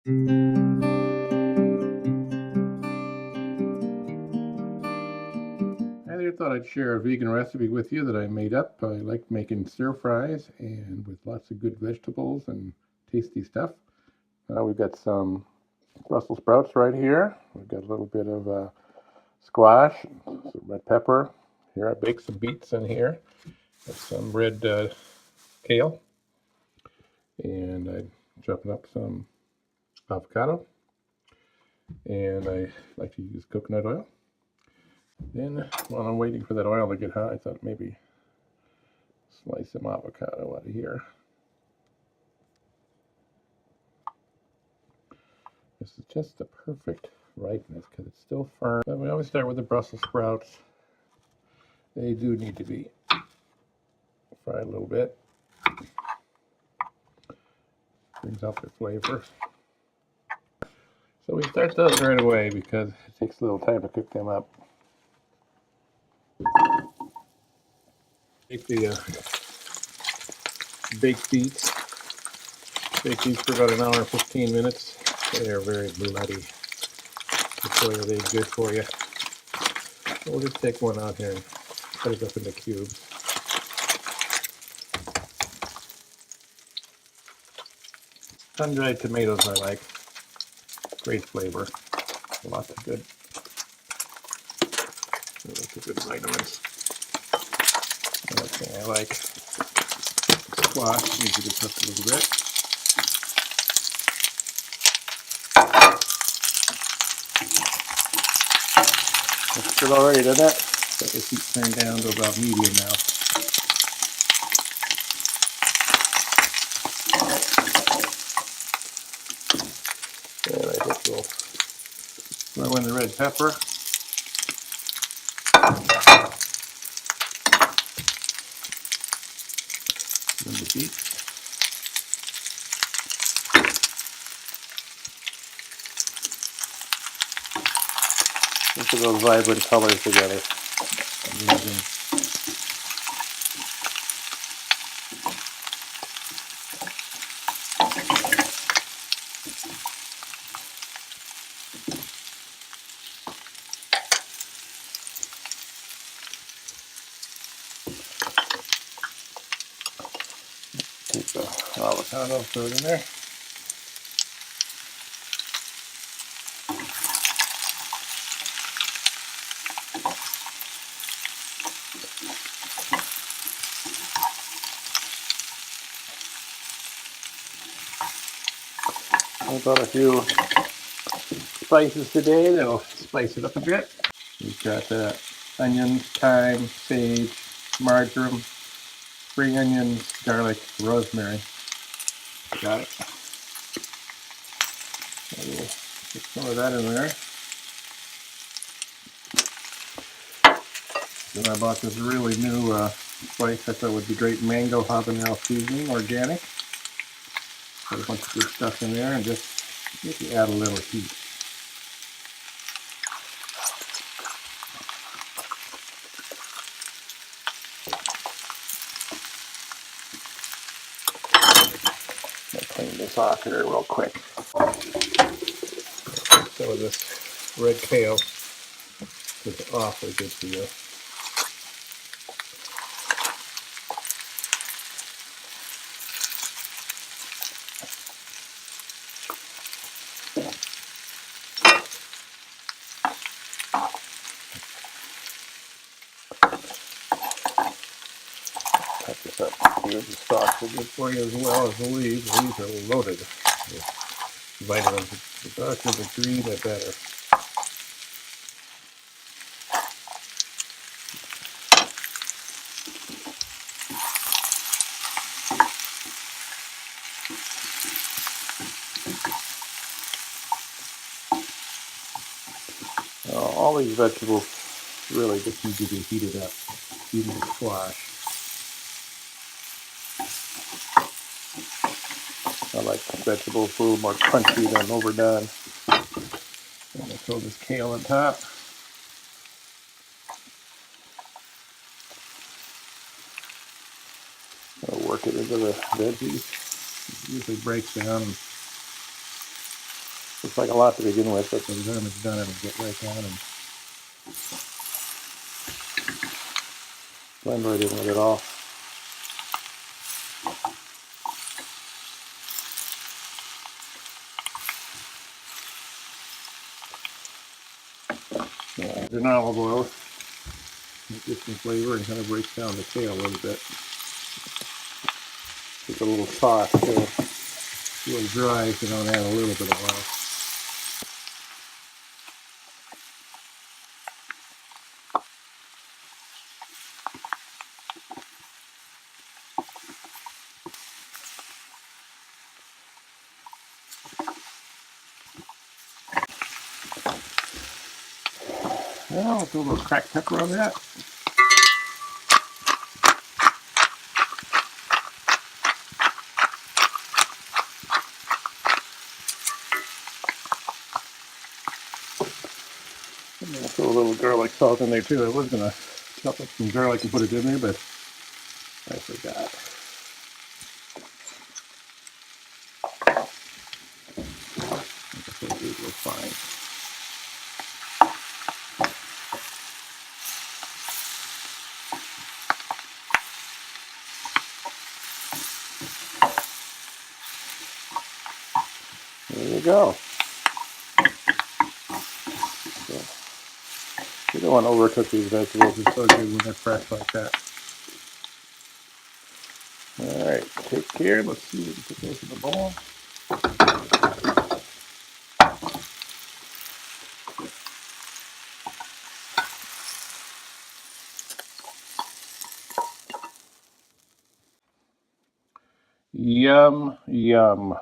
I thought I'd share a vegan recipe with you that I made up. I like making stir fries and with lots of good vegetables and tasty stuff. We've got some Brussels sprouts right here. We've got a little bit of squash, some red pepper. Here I baked some beets in here. Got some red kale. And I'm chopping up some avocado. And I like to use coconut oil. Then, while I'm waiting for that oil to get hot, I thought maybe slice some avocado out of here. This is just the perfect ripeness because it's still firm. But we always start with the Brussels sprouts. They do need to be fried a little bit. Brings out their flavor. So we start those right away because it takes a little time to cook them up. Take the baked beets. Bake these for about an hour and 15 minutes. They are very bloody. Before they're good for you. So we'll just take one out here and cut it up into cubes. Sun-dried tomatoes I like. Great flavor. Lots of good vitamins. Another thing I like. Squash needs to be cooked a little bit. It's good already, doesn't it? Got the heat turned down to about medium now. And I think we'll throw in the red pepper. And the beets. Look at those vibrant colors together. Amazing. Take the avocado, throw it in there. I've got a few spices today that'll spice it up a bit. We've got onions, thyme, sage, marjoram, spring onions, garlic, rosemary. Got it. We'll put some of that in there. Then I bought this really new spice I thought would be great, mango habanero seasoning, organic. Put a bunch of good stuff in there and just maybe add a little heat. I'll clean this off here real quick. Some of this red kale is awfully good for you. Cut this up. The stalks are good for you as well as the leaves. The leaves are loaded with vitamins. The darker the green, the better. All these vegetables really just need to be heated up, even the squash. I like vegetables a little more crunchy than overdone. I'm going to throw this kale on top. I'll work it into the veggies. It usually breaks down Looks like a lot to begin with, but by the time it's done, it'll get right down and blend right in with it all. Yeah, the olive oil. It gives some flavor and kind of breaks down the tail a little bit. It's a little soft, so a little dry, so don't add a little bit of oil. Now I'll throw a little cracked pepper on that. And then I'll throw a little garlic salt in there too. I was gonna chop up some garlic and put it in there, but I forgot. I think it was fine. There you go. So, you don't want to overcook these vegetables. It's so good when they're fresh like that. All right, take care. Let's see what we can put those in the bowl. Yum, yum.